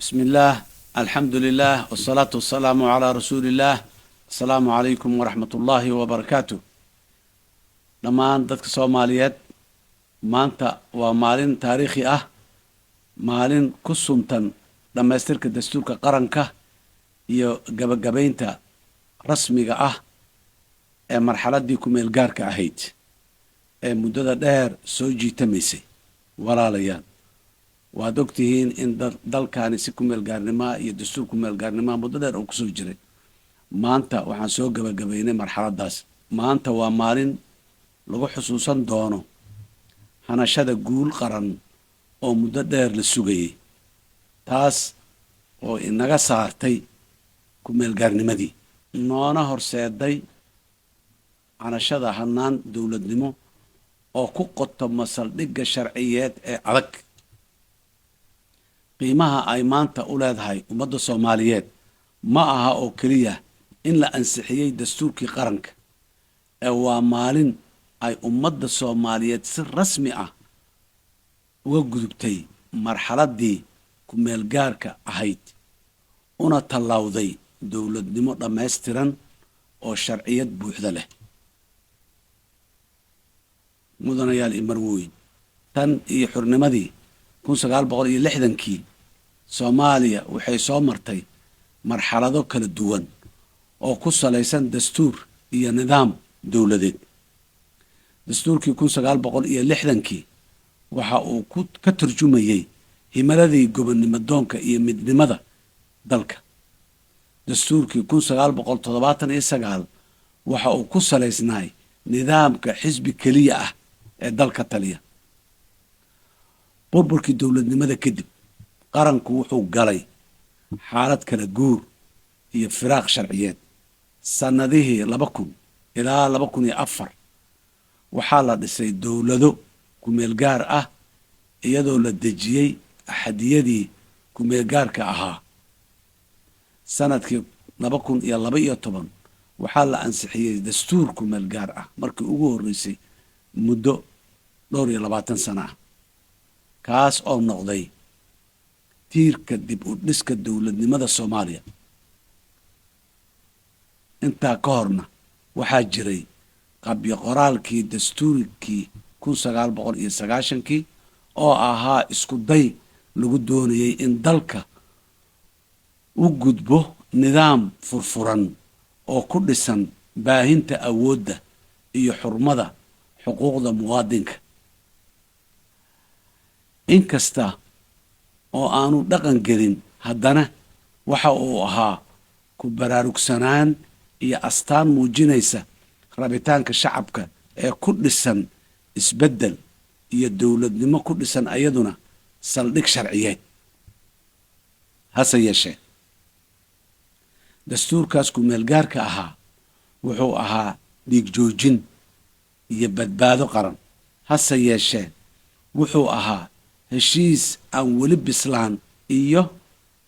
بسم الله الحمد لله والصلاة والسلام على رسول الله. السلام عليكم ورحمة الله وبركاته. dhammaan dadka Soomaaliyeed maanta waa maalin taariikhi ah, maalin ku suntan dhamaystirka dastuurka qaranka iyo gabagabaynta rasmiga ah ee marxaladii ku meel gaarka ahayd ee muddada dheer soo jiitamaysay. walaalayaal, waad ogtihiin in dalkaani si ku meel gaarnimo iyo dastuur ku meel gaarnimo muddo dheer uu kusoo jiray. maanta waxaan soo gabagabaynay marxaladaas. maanta waa maalin lagu xusuusan doono hanashada guul qaran oo muddo dheer la sugayay, taas oo inaga saartay ku meel gaarnimadii, noona horseeday hanashada hannaan dowladnimo oo ku qotoma saldhigga sharciyeed ee adag. qiimaha ay maanta u leedahay ummadda Soomaaliyeed ma aha oo keliya in la ansixiyey dastuurkii qaranka, ee waa maalin ay ummadda Soomaaliyeed si rasmi ah uga gudubtay marxaladii ku meel gaarka ahayd, una tallawday dowladnimo dhammaystiran oo sharciyad buuxda leh. mudanayaal iyo marwooyin, tan iyo xurnimadii 1960kii Soomaaliya waxay soo martay marxalado kala duwan oo ku salaysan dastuur iyo nidaam dowladeed. dastuurkii 1960kii waxa uu ka turjumayay himaladii gobonnimo doonka iyo midnimada dalka. dastuurkii 1979 waxa uu ku salaysnaay nidaamka xisbi keliya ah ee dalka taliya. burburkii dowladnimada kadib, qaranku wuxuu galay xaalad kala guur iyo firaaq sharciyeed. sannadihii 2000 ilaa 2004 waxaa la dhisay dowlado ku meel gaar ah iyadoo la dejiyey axadiyadii ku meel gaarka ahaa. sanadkii 2012 waxaa la ansixiyey dastuur ku meel gaar ah markii ugu horreysay muddo 20 sano ah, kaas oo noqday tiirka dib u dhiska dowladnimada Soomaaliya. intaa ka horna waxaa jiray qabyo qoraalkii dastuurkii 1990kii oo ahaa isku day lagu doonayay in dalka u gudbo nidaam furfuran oo ku dhisan baahinta awoodda iyo xurmada xuquuqda muwaadinka. inkasta oo aanu dhaqan gelin, haddana waxa uu ahaa ku baraarugsanaan iyo astaan muujinaysa rabitaanka shacabka ee ku dhisan isbeddel iyo dowladnimo ku dhisan ayaduna saldhig sharciyeed. hase yeeshee, dastuurkaas ku meel gaarka ahaa wuxuu ahaa dhiig joojin iyo badbaado qaran. hase yeeshee, wuxuu ahaa heshiis aan weli bislaan iyo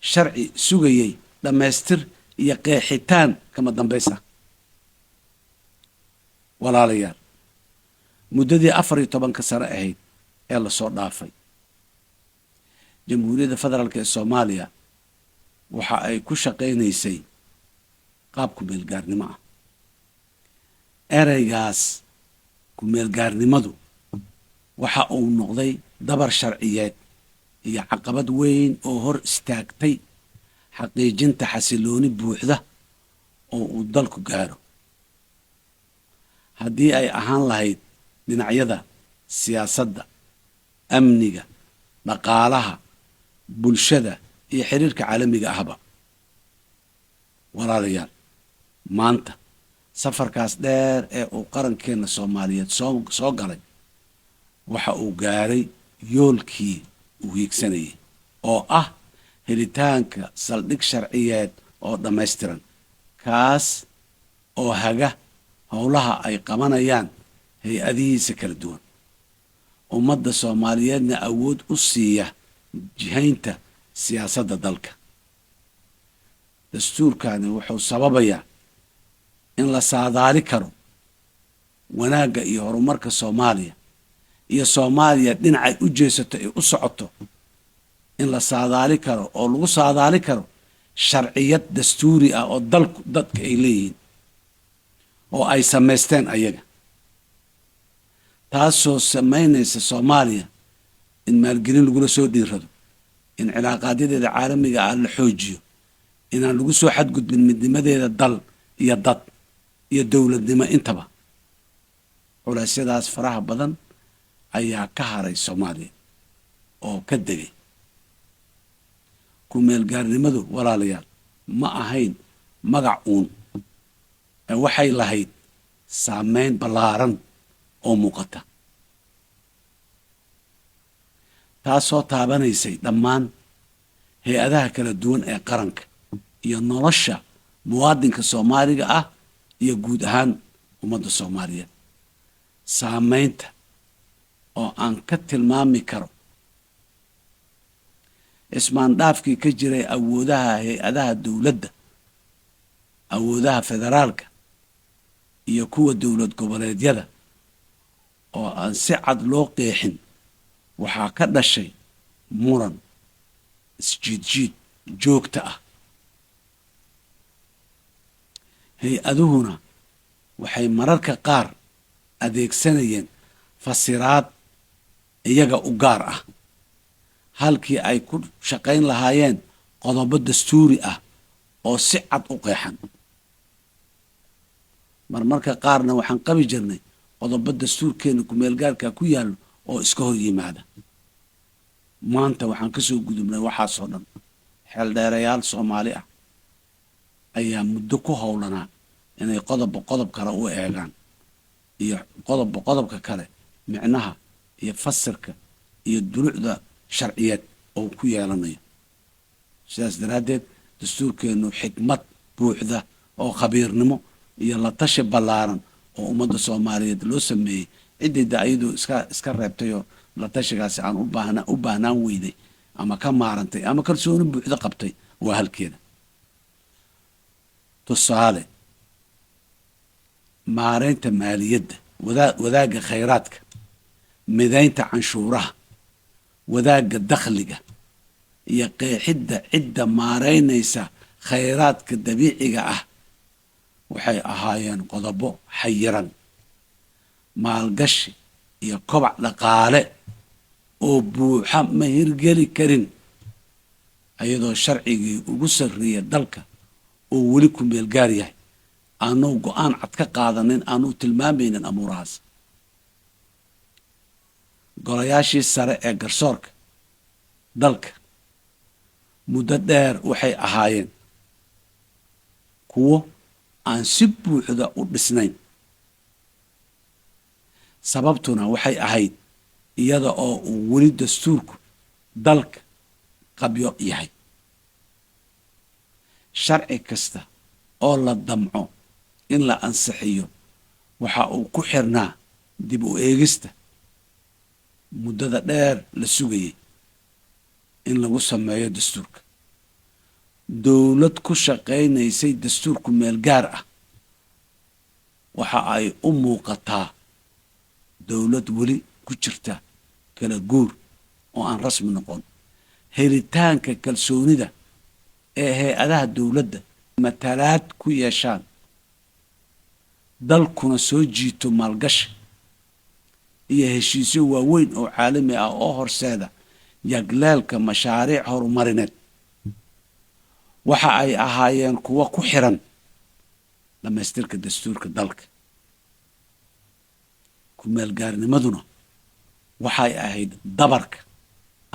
sharci sugayay dhammaystir iyo qeexitaan kama dambaysa. walaalayaal, muddadii 14 sano ahayd ee lasoo dhaafay, jamhuuriyadda federaalk ee Soomaaliya waxa ay ku shaqaynaysay qaab ku meel gaarnimo ah. ereygaas ku meel gaarnimadu waxa uu noqday dabar sharciyeed iyo caqabad weyn oo hor istaagtay xaqiijinta xasilooni buuxda oo uu dalku gaaro. haddii ay ahaan lahayd dhinacyada siyaasadda, amniga, dhaqaalaha, bulshada iyo xiriirka caalamiga ahba. walaalayaal, maanta safarkaas dheer ee uu qarankeenna Soomaaliyeed soo galay waxa uu gaaray yoolkii uu hiigsanayay, oo ah helitaanka saldhig sharciyeed oo dhammaystiran, kaas oo haga howlaha ay qabanayaan hay-adihiisa kala duwan. ummadda Soomaaliyeedna awood u siiya jihaynta siyaasadda dalka. dastuurkani wuxuu sababayaa in la saadaali karo wanaagga iyo horumarka Soomaaliya iyo Soomaaliya dhinacay u jeesato ay u socoto in la saadaali karo oo lagu saadaali karo sharciyad dastuuri ah oo dadka ay leeyihiin oo ay samaysteen ayaga, taasoo samaynaysa Soomaaliya in maalgelin lagula soo dhiirrado, in cilaaqaadyadeeda caalamiga ah la xoojiyo, inaan lagu soo xadgudbin midnimadeeda dal iyo dad iyo dowladnimo intaba. culeysyadaas faraha badan ayaa ka haray Soomaaliya oo ka degay. ku meelgaarnimadu walaalayaal ma ahayn magac uun, waxay lahayd saameyn ballaaran oo muuqata, taasoo taabanaysay dhammaan hay-adaha kala duwan ee qaranka iyo nolosha muwaadinka Soomaaliga ah iyo guud ahaan ummadda Soomaaliyeed. saameynta oo aan ka tilmaami karo ismaandhaafkii ka jiray awoodaha hay-adaha dowladda, awoodaha federaalka iyo kuwa dowlad goboleedyada oo aan si cad loo qeexin, waxaa ka dhashay muran isjiidjiid joogta ah. hay-aduhuna waxay mararka qaar adeegsanayeen fasiraad iyaga u gaar ah halkii ay ku shaqayn lahaayeen qodobo dastuuri ah oo si cad u qeexan. marmarka qaarna waxaan qabi jirnay qodobo dastuurkeena ku-meelgaarka ku yaallo oo iska hor yimaada. maanta waxaan ka soo gudubnay waxaasoo dhan. xeeldheerayaal Soomaali ah ayaa muddo ku howlanaa inay qodobba qodob kale u eegaan iyo qodobba qodobka kale micnaha iyo fasirka iyo dulucda sharciyeed oo ku yeelanayo. sidaas daraaddeed dastuurkeenu xikmad buuxda oo khabiirnimo iyo la tashi ballaaran oo ummadda Soomaaliyeed loo sameeyey, ciddayda ayadoo iska reebtayoo la tashigaasi aan u baahnaan weyday ama ka maarantay ama kalsooni buuxda qabtay waa halkeeda. tusaale, maareynta maaliyadda, wadaagga khayraadka, midaynta canshuuraha, wadaagga dakhliga iyo qeexidda cidda maareynaysa khayraadka dabiiciga ah waxay ahaayeen qodobo xayiran. maalgashi iyo kobac dhaqaale oo buuxa ma hirgeli karin ayadoo sharcigii ugu sarreeya dalka oo weli ku meelgaar yahay aanuu go-aan cad ka qaadanin, aanuu tilmaamaynin amuurahaas. golayaashii sare ee garsoorka dalka muddo dheer waxay ahaayeen kuwo aan si buuxda u dhisnayn. sababtuna waxay ahayd iyada oo uu weli dastuurku dalka qabyo yahay. sharci kasta oo la damco in la ansixiyo waxa uu ku xirnaa dib u eegista muddada dheer la sugayay in lagu sameeyo dastuurka. dowlad ku shaqaynaysay dastuurku meel gaar ah waxa ay u muuqataa dowlad weli ku jirta kala guur oo aan rasmi noqon. helitaanka kalsoonida ee hay-adaha dowladda matalaad ku yeeshaan dalkuna soo jiito maalgashi iyo heshiisyo waaweyn oo caalami ah oo horseeda yagleelka mashaariic horumarineed waxa ay ahaayeen kuwo ku xiran dhamaystirka dastuurka dalka. ku meelgaarnimaduna waxay ahayd dabarka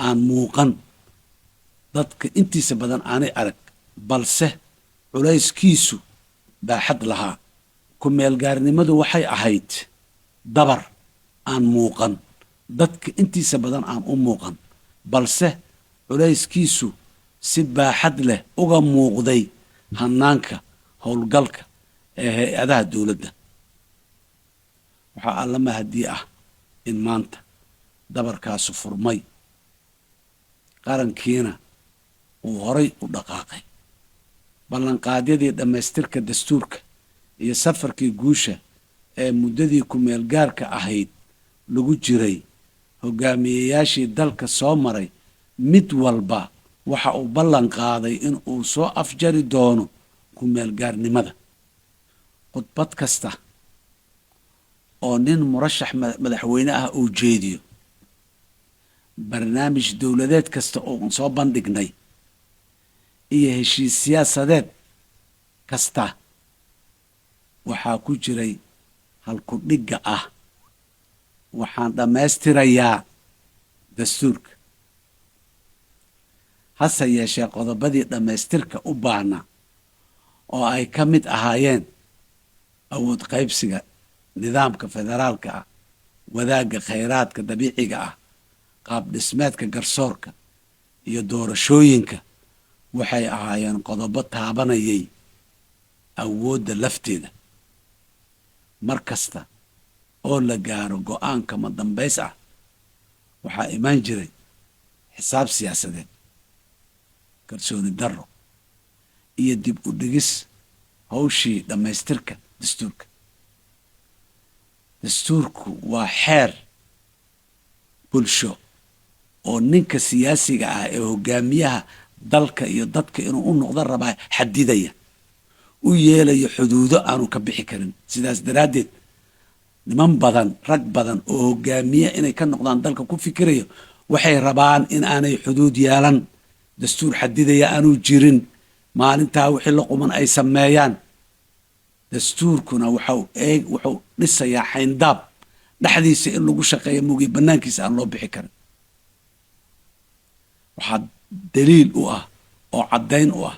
aan muuqan, dadka intiisa badan aanay arag, balse culayskiisu baaxad lahaa. ku meelgaarnimadu waxay ahayd dabar aan muuqan, dadka intiisa badan aan u muuqan, balse culayskiisu si baaxad leh uga muuqday hanaanka howlgalka ee hay-adaha dowladda. waxaa alla mahadii ah in maanta dabarkaasu furmay, qarankiina uu horay u dhaqaaqay. ballanqaadyadii dhammaystirka dastuurka iyo safarkii guusha ee muddadii ku meelgaarka ahayd lagu jiray hogaamiyeyaashii dalka soo maray mid walba waxa uu ballan qaaday in uu soo afjari doono ku meelgaarnimada. khudbad kasta oo nin murashax madaxweyne ah uu jeediyo, barnaamij dowladeed kasta oo soo bandhignay, iyo heshiis siyaasadeed kasta waxaa ku jiray halku dhigga ah waxaan dhammaystirayaa dastuurka. hase yeeshee qodobadii dhammaystirka u baahna oo ay ka mid ahaayeen awood qaybsiga, nidaamka federaalka ah, wadaagga khayraadka dabiiciga ah, qaab dhismeedka garsoorka iyo doorashooyinka, waxay ahaayeen qodobo taabanayay awoodda lafteeda. mar kasta oo la gaaro go'aanka ma dambays ah waxaa imaan jiray xisaab siyaasadeed, kalsooni darro iyo dib u dhigis hawshii dhammaystirka dastuurka. dastuurku waa xeer bulsho oo ninka siyaasiga ah ee hogaamiyaha dalka iyo dadka inuu u noqdo rabaa xadidaya, u yeelayo xuduudo aanu ka bixi karin. sidaas daraaddeed niman badan, rag badan oo hogaamiye inay ka noqdaan dalka ku fikirayo waxay rabaan in aanay xuduud yeelan, dastuur xadidaya aanu jirin, maalintaa wixii la quman ay sameeyaan. dastuurkuna wuxuu dhisayaa xayndaab dhexdiisa in lagu shaqeeyo mugi bannaankiisa aan loo bixi karin. waxaa daliil u ah oo caddayn u ah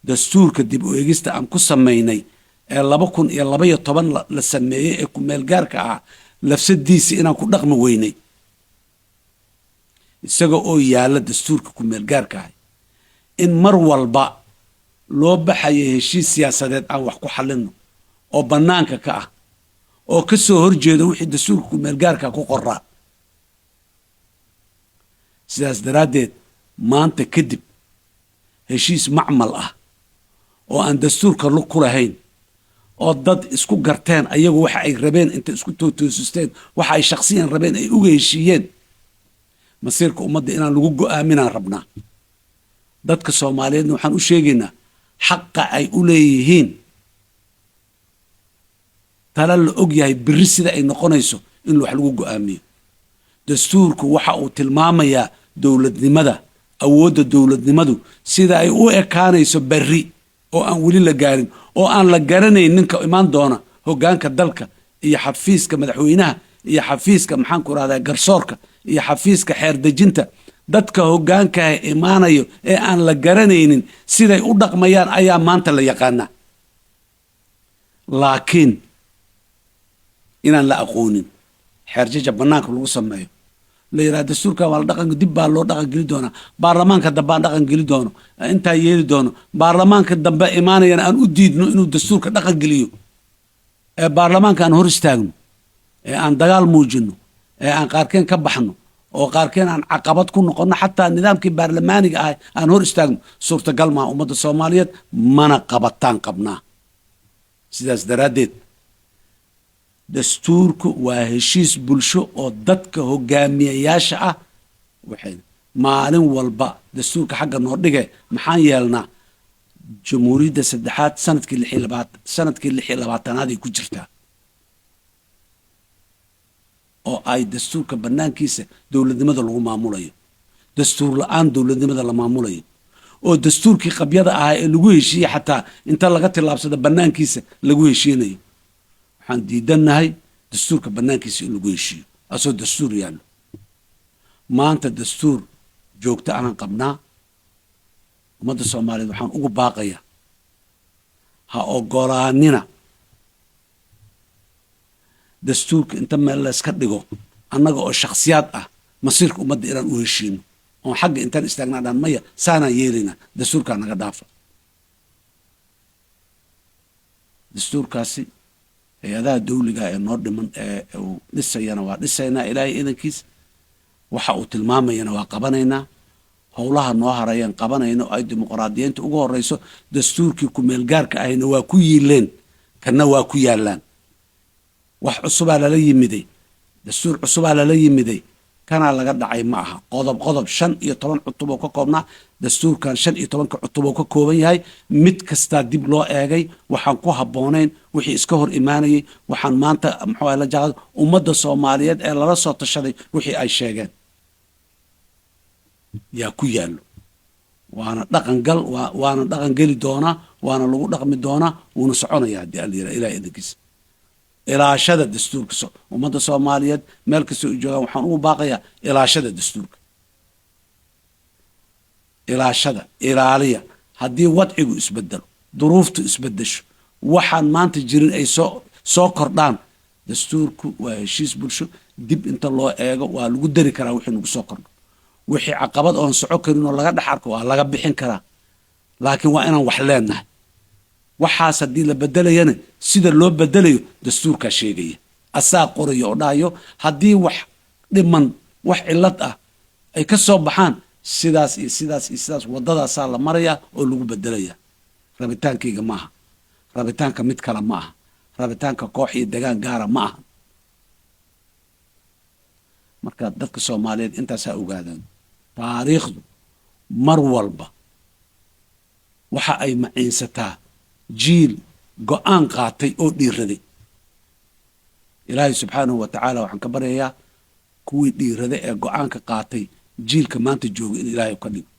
dastuurka dib u eegista aan ku samaynay ee 2012 la sameeyey ee ku meelgaarka ah lafsadiisa inaan ku dhaqmi weynay, isaga oo yaalla dastuurka ku meelgaarka ah in mar walba loo baxayo heshiis siyaasadeed aan wax ku xallinno oo bannaanka ka ah oo ka soo horjeeda wixii dastuurka ku meelgaarka ku qoraa. sidaas daraaddeed maanta kadib heshiis macmal ah oo aan dastuurka lug ku lahayn oo dad isku garteen ayagu waxa ay rabeen inta isku toosisteen waxa ay shakhsiyan rabeen ay uga heshiiyeen masiirka ummadda inaan lagu go'aaminaan rabnaa. dadka Soomaaliyeedna waxaan u sheegaynaa xaqa ay u leeyihiin tala la og yahay birri sida ay noqonayso in wax lagu go'aamiyo. dastuurku waxa uu tilmaamayaa dowladnimada, awoodda dowladnimadu sida ay u ekaanayso berri oo aan weli la gaarin, oo aan la garanayn ninka imaan doona hoggaanka dalka iyo xafiiska madaxweynaha iyo xafiiska maxaan ku rahdaa garsoorka iyo xafiiska xeer dejinta. dadka hoggaanka imaanayo ee aan la garanaynin siday u dhaqmayaan ayaa maanta la yaqaanaa. laakiin inaan la aqoonin xeerjaja bannaanka lagu sameeyo, la yidhaha dastuurka waa la dhaqan, dib baa loo dhaqan geli doonaa, baarlamaanka dambe aan dhaqan geli doono, intaa yeeli doono, baarlamaanka dambe imaanayana aan u diidno inuu dastuurka dhaqan geliyo, ee baarlamaanka aan hor istaagno, ee aan dagaal muujinno, ee aan qaarkeen ka baxno, oo qaarkeen aan caqabad ku noqonno, xataa nidaamkii baarlamaaniga ah aan hor istaagno. suurtagal maa ummadda Soomaaliyeed mana qabataan qabnaa. sidaas daraaddeed dastuurku waa heshiis bulsho oo dadka hogaamiyayaasha ah waxay maalin walba dastuurka xagga noo dhige maxaan yeelnaa. jamhuuriyadda saddexaad sanadkii 26 ay ku jirtaa oo ay dastuurka bannaankiisa dowladnimada lagu maamulayo, dastuur la'aan dowladnimada la maamulayo, oo dastuurkii qabyada ahaa ee lagu heshiiyey xataa inta laga tillaabsada bannaankiisa lagu heshiinayo. waxaan diidannahay dastuurka bannaankiisa in lagu heshiiyo asoo dastuur yaallo. maanta dastuur joogto aanan qabnaa. ummadda Soomaaliyeed waxaan ugu baaqayaa ha ogolaanina dastuurka inta meel layska dhigo annaga oo shakhsiyaad ah masiirka ummadda inaan u heshiino oon xagga intaan istaagnaa dhaan maya saanaan yeelaynaa, dastuurkaa naga dhaafa. dastuurkaasi hay-adaha dawliga ee noo dhiman ee uu dhisayana waa dhisaynaa ilaahay idankiis, waxa uu tilmaamayana waa qabanaynaa, howlaha noo harayaan qabanayna oo ay dimuqraadiyiinta ugu horeyso. dastuurkii ku meelgaarka ahayna waa ku yiileen, kana waa ku yaallaan. wax cusubaa lala yimiday, dastuur cusubaa lala yimiday, كان لغا دعي معها قضب شن iyo 10 cutub oo ka koobna dastuurkan 15 cutub oo ka kooban yahay mid kasta dib loo eegay waxaan ku habooneen wixii iska hor imaanayay waxaan maanta muxuu la jaqad ummadda Soomaaliyeed ee lala soo tashaday wixii ay sheegeen yaa ku yaalo waana dhaqan gali doona waana lagu dhaqmi doona wuuna soconaya hadii ilaahay idinkiis ilaashada dastuurka ummadda Soomaaliyeed meel kasta oo joogaan waxaan ugu baaqayaa ilaashada dastuurka ilaaliya haddii wadcigu isbedelo duruuftu isbedesho waxaan maanta jirin ay soo kordhaan dastuurku waa heshiis bulsho dib inta loo eego waa lagu dari karaa wixii nagu soo kordho wixii caqabad oon soco karin oo laga dhex arko waa laga bixin karaa laakiin waa inaan wax leenahay waxaas haddii la bedelayana sida loo bedelayo dastuurka sheegaya asaa qorayo oo dhahayo haddii wax dhiman wax cilad ah ay ka soo baxaan sidaas iyo sidaas wadadaasaa la maraya oo lagu bedelaya rabitaankayga maaha rabitaanka mid kale ma aha rabitaanka koox iyo degaan gaara ma aha marka dadka Soomaaliyeed intaasaa ogaadaan taariikhdu mar walba waxa ay maciinsataa jiil go'aan qaatay oo dhiiraday ilaahay subxaanahu wa tacaala waxaan ka baryayaa kuwii dhiiraday ee go'aanka qaatay jiilka maanta jooga in ilaahay ka dhigo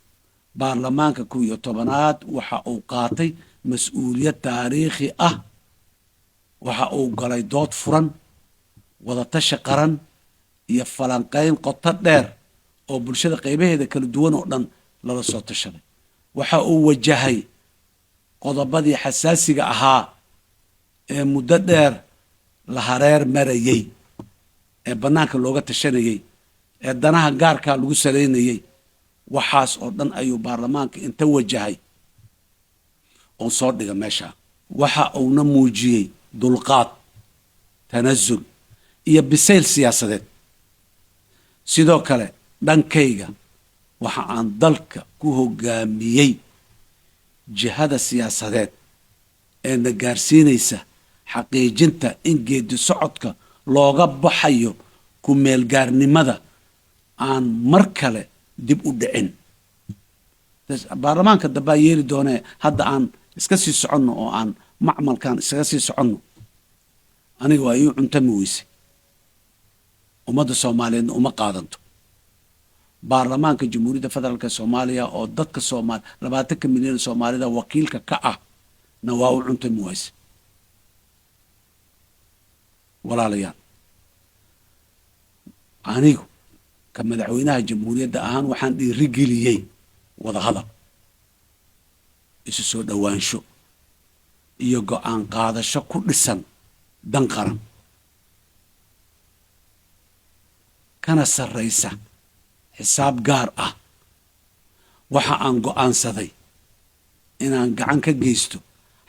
baarlamaanka 11aad waxa uu qaatay mas'uuliyad taariikhi ah waxa uu galay dood furan wada tashi qaran iyo falanqayn qoto dheer oo bulshada qaybaheeda kala duwan oo dhan lala soo tashaday waxa uu wajahay qodobadii xasaasiga ahaa ee muddo dheer la hareer marayay ee banaanka looga tashanayay ee danaha gaarka lagu saleynayay waxaas oo dhan ayuu baarlamaanka inta wajahay oo soo dhiga meesha waxa uu na muujiyay dulqaad tanazul iyo bisayl siyaasadeed sidoo kale dhankayga waxa aan dalka ku hogaamiyay jihada siyaasadeed ee na gaarsiinaysa xaqiijinta in geedi socodka looga baxayo ku meelgaarnimada aan mar kale dib u dhicin baarlamaanka dambaa yeeli doonee hadda aan iska sii soconno oo aan macmalkan isaga sii soconno aniga waa ii cuntami weysay ummadda Soomaaliyeedna uma qaadanto baarlamaanka jamhuuriyadda federaalka Soomaaliya oo dadka Soomaali 20 milyan Soomaalida wakiilka ka ah na waa u cuntami weysay walaalayaal anigu ka madaxweynaha jamhuuriyadda ahaan waxaan dhiirigeliyay wada hadal isu soo dhawaansho iyo go'aan qaadasho ku dhisan dan qaran kana sarreysa xisaab gaar ah waxa aan go'aansaday inaan gacan ka geysto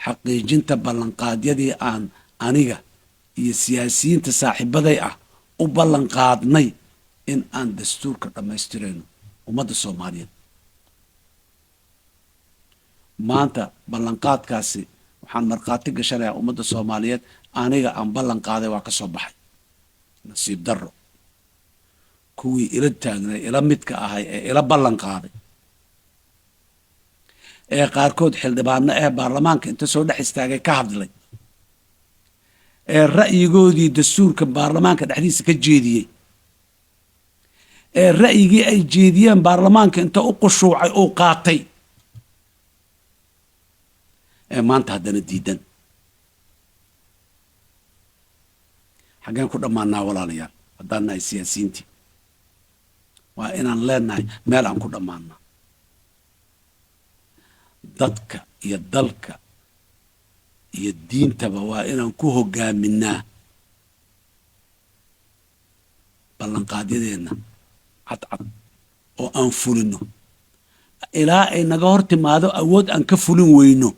xaqiijinta ballanqaadyadii aan aniga iyo siyaasiyiinta saaxiibaday ah u ballanqaadnay in aan dastuurka dhammaystirayno ummadda Soomaaliyeed maanta ballanqaadkaasi waxaan markhaati gashanayaa ummadda Soomaaliyeed aniga aan ballanqaaday waa ka soo baxay nasiib darro kuwii ila taagnay ila midka ahay ee ila ballanqaaday ee qaarkood xildhibaano ee baarlamaanka inta soo dhex istaagay ka hadlay ee ra'yigoodii dastuurka baarlamaanka dhexdiisa ka jeediyey ee ra'yigii ay jeediyeen baarlamaanka inta u qushuucay oo qaatay ee maanta haddana diidan xageen ku dhammaanaa walaalayaal haddaan nahay siyaasiyiintii waa inaan leenahay meel aan ku dhammaanaa dadka iyo dalka iyo diintaba waa inaan ku hogaaminaa ballanqaadyadeenna cadcad oo aan fulino ilaa ay naga hor timaado awood aan ka fulin weyno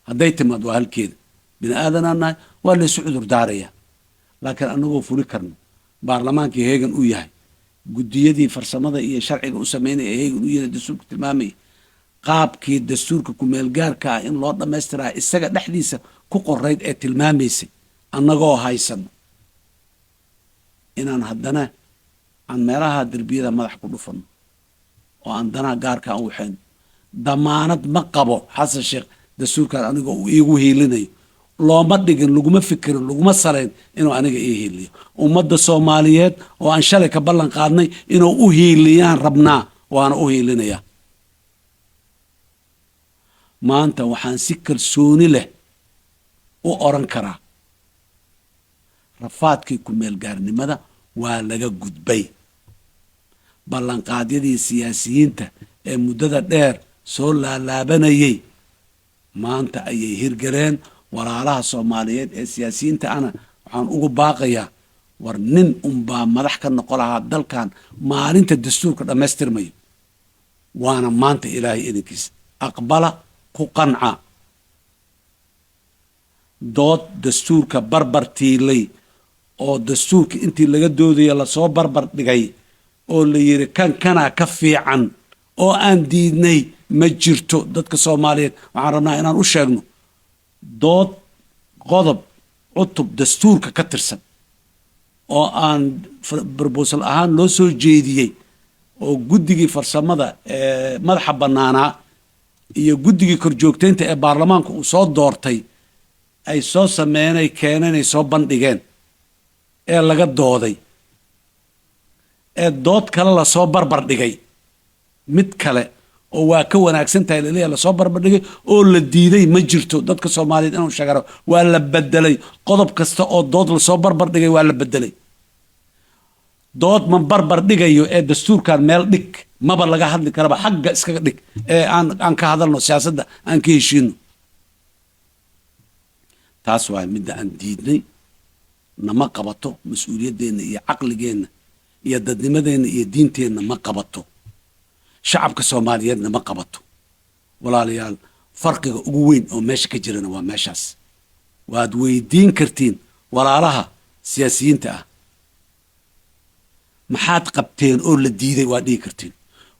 hadday timaad waa halkeeda bini aadanaan nahay waa laysu cudur daarayaa laakiin annagoo fuli karno baarlamaankii heegan u yahay guddiyadii farsamada iyo sharciga u sameynaya ee heegan u yahay dastuurka tilmaamaya qaabkii dastuurka kumeelgaarka ah in loo dhammaystiraa isaga dhexdiisa ku qorayd ee tilmaamaysay annagoo haysano inaan haddana aan meelaha derbiyada madax ku dhufan oo aan danaha gaarka aan waxayn damaanad ma qabo xasan sheekh dastuurkan aniga uu iigu hiilinayo looma dhigin laguma fikirin laguma salayn inuu aniga ii hiiliyo ummadda soomaaliyeed oo aan shalay ka ballan qaadnay inuu u hiiliyaan rabnaa waana u hiilinayaa maanta waxaan si kalsooni leh u oran karaa rafaadkii ku meelgaarnimada waa laga gudbay ballanqaadyadii siyaasiyiinta ee muddada dheer soo laalaabanayay maanta ayay hirgaleen walaalaha soomaaliyeed ee siyaasiyiinta ana waxaan ugu baaqayaa war nin unbaa madax ka noqon lahaa dalkan maalinta dastuurka dhammaystirmayo waana maanta ilaahay idinkiisa aqbala ku qanca dood dastuurka barbar tiilay oo dastuurka intii laga doodaya lasoo barbar dhigay oo la yidhi kanaa ka fiican oo aan diidnay ma jirto dadka soomaaliyeed waxaan rabnaa inaan u sheegno dood qodob cutub dastuurka ka tirsan oo aan brobosal ahaan loo soo jeediyey oo guddigii farsamada ee madaxa bannaanaa iyo guddigii korjoogtaynta ee baarlamaanka uu soo doortay ay soo sameynay keeneen ay soo bandhigeen ee laga dooday ee dood kale lasoo barbar dhigay mid kale oo waa ka wanaagsan tahay laleeyahay lasoo barbar dhigay oo la diiday ma jirto dadka soomaaliyeed inuu sheegaro waa la bedelay qodob kasta oo dood lasoo barbar dhigay waa la bedelay dood ma barbar dhigayo ee dastuurkan meel dhig maba laga hadli karaba xagga iskaga dhig ee aan ka hadalno siyaasadda aan ka heshiino taas waa midda aan diidnay nama qabato mas-uuliyadeenna iyo caqligeenna iyo dadnimadeenna iyo diinteenna ma qabato shacabka soomaaliyeedna ma qabato walaalayaal farqiga ugu weyn oo meesha ka jirana waa meeshaas waad weydiin kartiin walaalaha siyaasiyiinta ah maxaad qabteen oo la diiday waad dhihi kartiin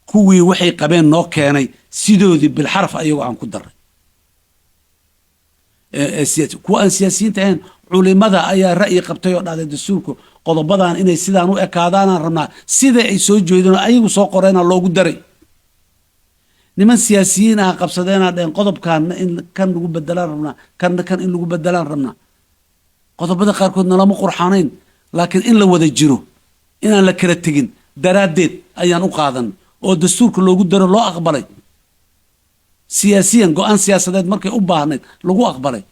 kuwii waxay qabeen noo keenay sidoodii bilxaraf ayagoo aan ku daray kuwa aan siyaasiyiinta ahayn culimada ayaa ra'yi qabtay oo dhahday dastuurku qodobadan inay sidaan u ekaadaanaan rabnaa sida ay soo jeedeen ayagu soo qoreena loogu daray niman siyaasiyiin ah qabsadeenaa dheen qodobkan in kan lagu bedelaan rabnaa kan in lagu bedelaan rabnaa qodobada qaarkoodna lama qurxanayn laakiin in la wada jiro inaan la kala tegin daraaddeed ayaan u qaadan oo dastuurka loogu daro loo aqbalay siyaasiyan go-aan siyaasadeed markay u baahnayd lagu aqbalay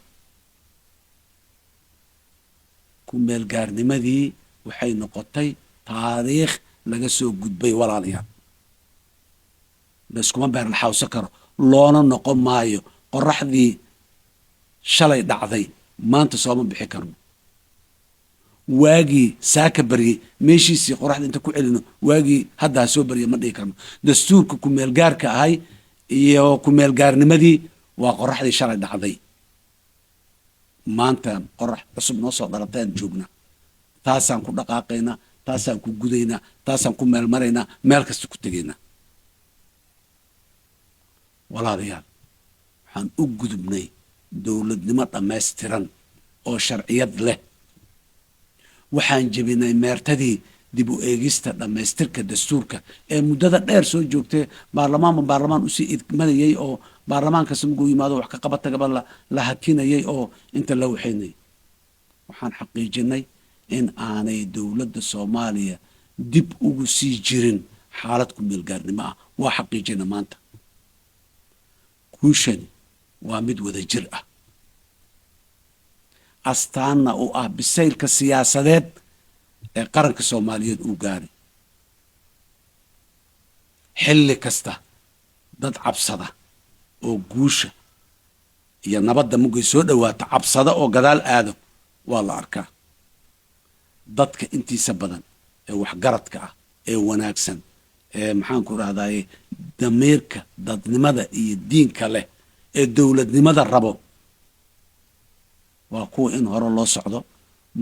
ku meelgaarnimadii waxay noqotay taariikh laga soo gudbay walaalayaal layskuma beer la xawso karo loona noqon maayo qoraxdii shalay dhacday maanta sooma bixi karno waagii saaka baryey meeshiisii qoraxda inta ku celino waagii haddaa soo barya ma dhihi karno dastuurka ku meelgaarka ahay iyo ku meelgaarnimadii waa qoraxdii shalay dhacday maanta qorax cusub noo soo dhalataan joognaa taasaan ku dhaqaaqaynaa taasaan ku gudaynaa taasaan ku meelmaraynaa meel kasta ku tegaynaa walaalayaal waxaan u gudubnay dowladnimo dhammaystiran oo sharciyad leh waxaan jebinay meertadii dib u eegista dhammaystirka dastuurka ee muddada dheer soo joogtay baarlamaan usii idmanayay oo baarlamaan kasta markuu yimaado wax ka qabatagaba la hakinayay oo inta la waxaynayay waxaan xaqiijinay in aanay dowladda soomaaliya dib ugu sii jirin xaalad ku meelgaarnimo ah waa xaqiijina maanta kuushani waa mid wada jir ah astaanna u ah bisaylka siyaasadeed ee qaranka soomaaliyeed uu gaaray xilli kasta dad cabsada oo guusha iyo nabadda mugay soo dhowaata cabsada oo gadaal aado waa la arkaa dadka intiisa badan ee waxgaradka ah ee wanaagsan ee maxaanku rahdaye damiirka dadnimada iyo diinka leh ee dowladnimada rabo waa kuwa in hore loo socdo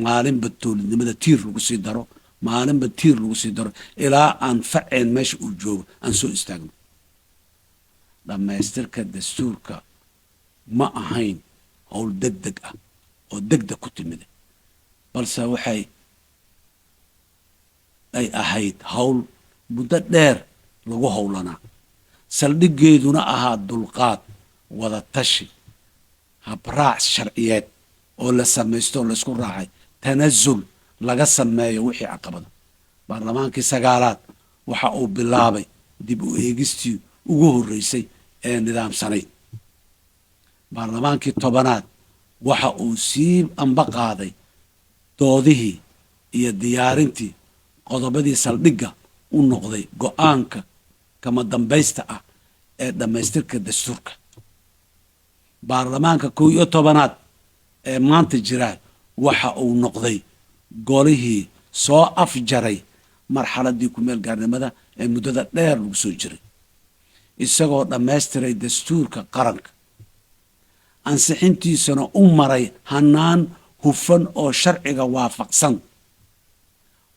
maalinba dowladnimada tiir lagu sii daro maalinba tiir lagu sii daro ilaa aan faceen meesha uu joogo aan soo istaagno dhammaystirka dastuurka ma ahayn howl deg deg ah oo deg deg ku timida balse waxay ay ahayd hawl muddo dheer lagu howlanaa saldhiggeeduna ahaa dulqaad wada tashi habraac sharciyeed oo la samaysto oo laysku raacay tanasul laga sameeyo wixii caqabada baarlamaankii sagaalaad waxa uu bilaabay dib u eegistii ugu horreysay ee nidaamsanayd baarlamaankii tobanaad waxa uu sii amba qaaday doodihii iyo diyaarintii qodobadii saldhigga u noqday go'aanka kama dambaysta ah ee dhammaystirka dastuurka baarlamaanka 11aad ee maanta jira waxa uu noqday golihii soo afjaray marxaladii ku meel gaarnimada ee muddada dheer lagu soo jiray isagoo dhammaystiray dastuurka qaranka ansixintiisana u maray hanaan hufan oo sharciga waafaqsan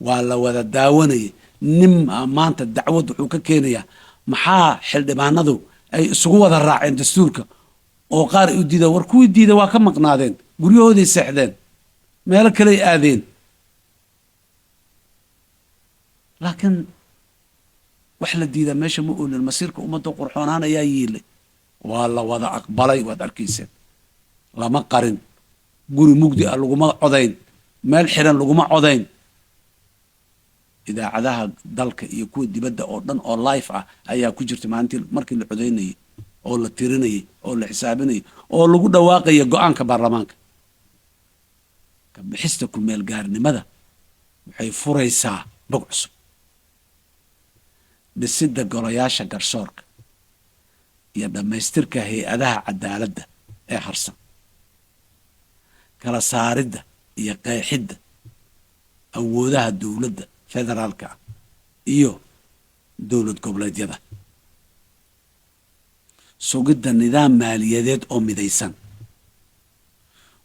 waa la wada daawanayay nin maanta dacwad wuxuu ka keenayaa maxaa xildhibaanadu ay isugu wada raaceen dastuurka oo qaar u diida war kuwii diida waa ka maqnaadeen guryahooday seexdeen meelo kaley aadeen laakiin wax la diidaa meesha ma oolin masiirka ummadda qurxoonaan ayaa yiilay waa la wada aqbalay waad arkayseen lama qarin guri mugdi ah laguma codayn meel xiran laguma codayn idaacadaha dalka iyo kuwa dibadda oo dhan oo life ah ayaa ku jirta maalintii markii la codaynayay oo la tirinayay oo la xisaabinayay oo lagu dhawaaqaya go'aanka baarlamaanka ka bixista ku meel gaarnimada waxay furaysaa bog cusub dhisidda golayaasha garsoorka iyo dhammaystirka hay-adaha cadaaladda ee harsan kala saaridda iyo qeexidda awoodaha dowladda federaalka ah iyo dowlad goboleedyada sugidda nidaam maaliyadeed oo midaysan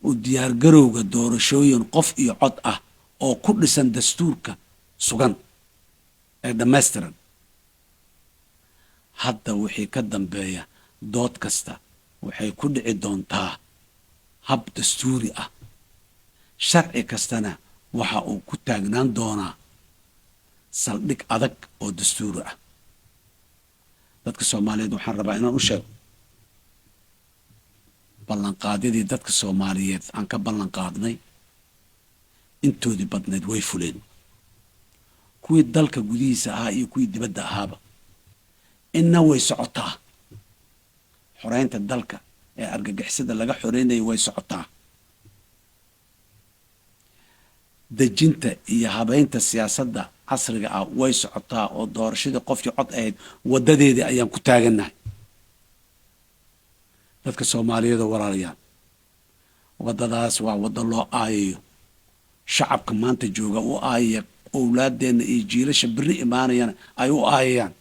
u diyaargarowga doorashooyin qof iyo cod ah oo ku dhisan dastuurka sugan ee dhammaystiran hadda wixii ka dambeeya dood kasta waxay ku dhici doontaa hab dastuuri ah sharci kastana waxa uu ku taagnaan doonaa saldhig adag oo dastuuri ah dadka soomaaliyeed waxaan rabaa inaan u sheego ballanqaadyadii dadka soomaaliyeed aan ka ballanqaadnay intoodii badnayd way fuleen kuwii dalka gudihiisa ahaa iyo kuwii dibadda ahaaba inna way socotaa xoreynta dalka ee argagixisada laga xoreynayay way socotaa dejinta iyo habeynta siyaasadda casriga ah way socotaa oo doorashadii qofkii cod ahayd waddadeedii ayaan ku taagannahay dadka soomaaliyeed oo walaalayaal waddadaas waa waddo loo aayayo shacabka maanta jooga u aayaya owlaadeenna iyo jiilasha berri imaanayana ay u aayayaan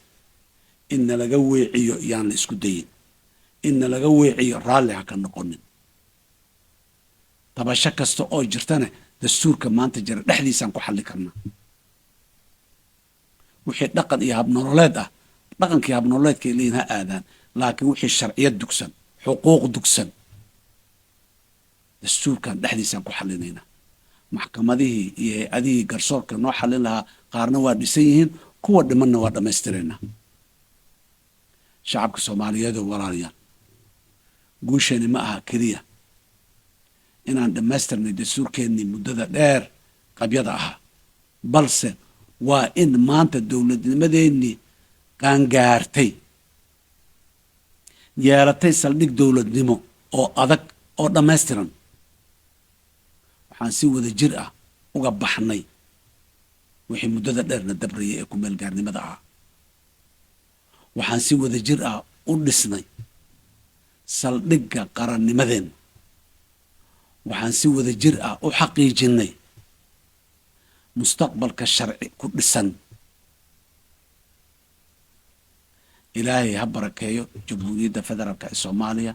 inna laga weeciyo yaan la isku dayin inna laga weeciyo raalli ha ka noqonin tabasho kasta oo jirtana dastuurka maanta jira dhexdiisaan ku xalli karnaa wixii dhaqan iyo habnololeed ah dhaqankii habnololeedkay leeyihin ha aadaan laakiin wixii sharciyad dugsan xuquuq dugsan dastuurkan dhexdiisaan ku xallinaynaa maxkamadihii iyo hay-adihii garsoorka noo xallin lahaa qaarna waa dhisan yihiin kuwa dhimanna waa dhammaystiraynaa shacabka soomaaliyeed oo walaalayaal guusheeni ma aha keliya inaan dhammaystirnay dastuurkeennii muddada dheer qabyada ahaa balse waa in maanta dowladnimadeennii qaangaartay yeelatay saldhig dowladnimo oo adag oo dhammaystiran waxaan si wada jir ah uga baxnay wixii muddada dheerna dabrayay ee ku meel gaarnimada ahaa waxaan si wada jir ah u dhisnay saldhigga qarannimadeenna waxaan si wada jir ah u xaqiijinnay mustaqbalka sharci ku dhisan ilaahay ha barakeeyo jamhuuriyadda federaalka ee soomaaliya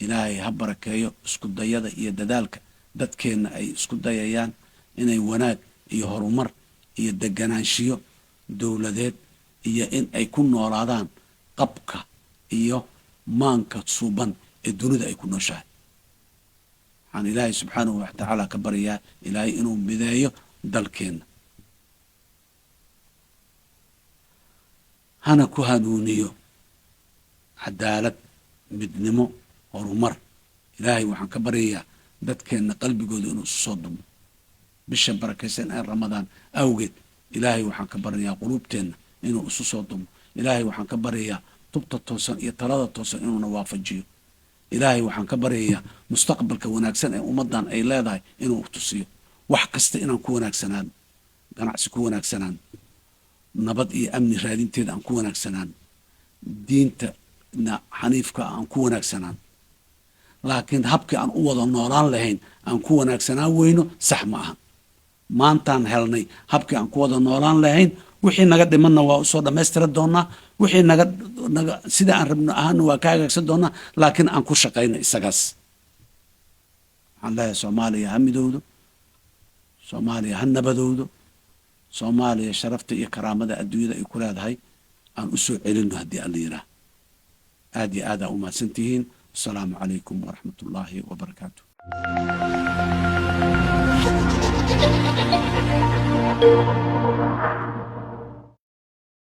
ilaahay ha barakeeyo isku dayada iyo dadaalka dadkeenna ay isku dayayaan inay wanaag iyo horumar iyo deganaanshiyo dowladeed iyo in ay ku noolaadaan qabka iyo maanka suuban ee dunida ay ku nooshahay waxaan ilaahay subxaanahu watacaala ka baryayaa ilaahay inuu mideeyo dalkeenna hana ku hanuuniyo cadaalad midnimo horumar ilaahay waxaan ka baryayaa dadkeenna qalbigooda inuu isu soo dumo bisha barakaysan ee ramadaan awgeed ilaahay waxaan ka baryayaa quluubteenna inuu isu soo dumo ilaahay waxaan ka baryayaa tubta toosan iyo talada toosan inuuna waafajiyo ilaahay waxaan ka baryayaa mustaqbalka wanaagsan ee ummaddan ay leedahay inuu tusiyo wax kasta inaan ku wanaagsanaan ganacsi ku wanaagsanaan nabad iyo amni raadinteeda aan ku wanaagsanaan diinta xaniifka aan ku wanaagsanaan laakiin habkii aan u wada noolaan lahayn aan ku wanaagsanaan weyno sax ma aha maantaan helnay habkii aan ku wada noolaan lahayn wixii naga dhimanna waa usoo dhammaystira doonaa wixii naga sida aan rabno ahaana waa ka hagaagsan doonaa laakiin aan ku shaqayno isagaas waxaan leeyahay soomaaliya ha midowdo soomaaliya ha nabadowdo soomaaliya sharafta iyo karaamada adduunyada ay ku leedahay aan u soo celinno haddii alla yidhaah aad iyo aad aa u mahadsantihiin asalaamu calaykum waraxmat ullaahi wabarakaatu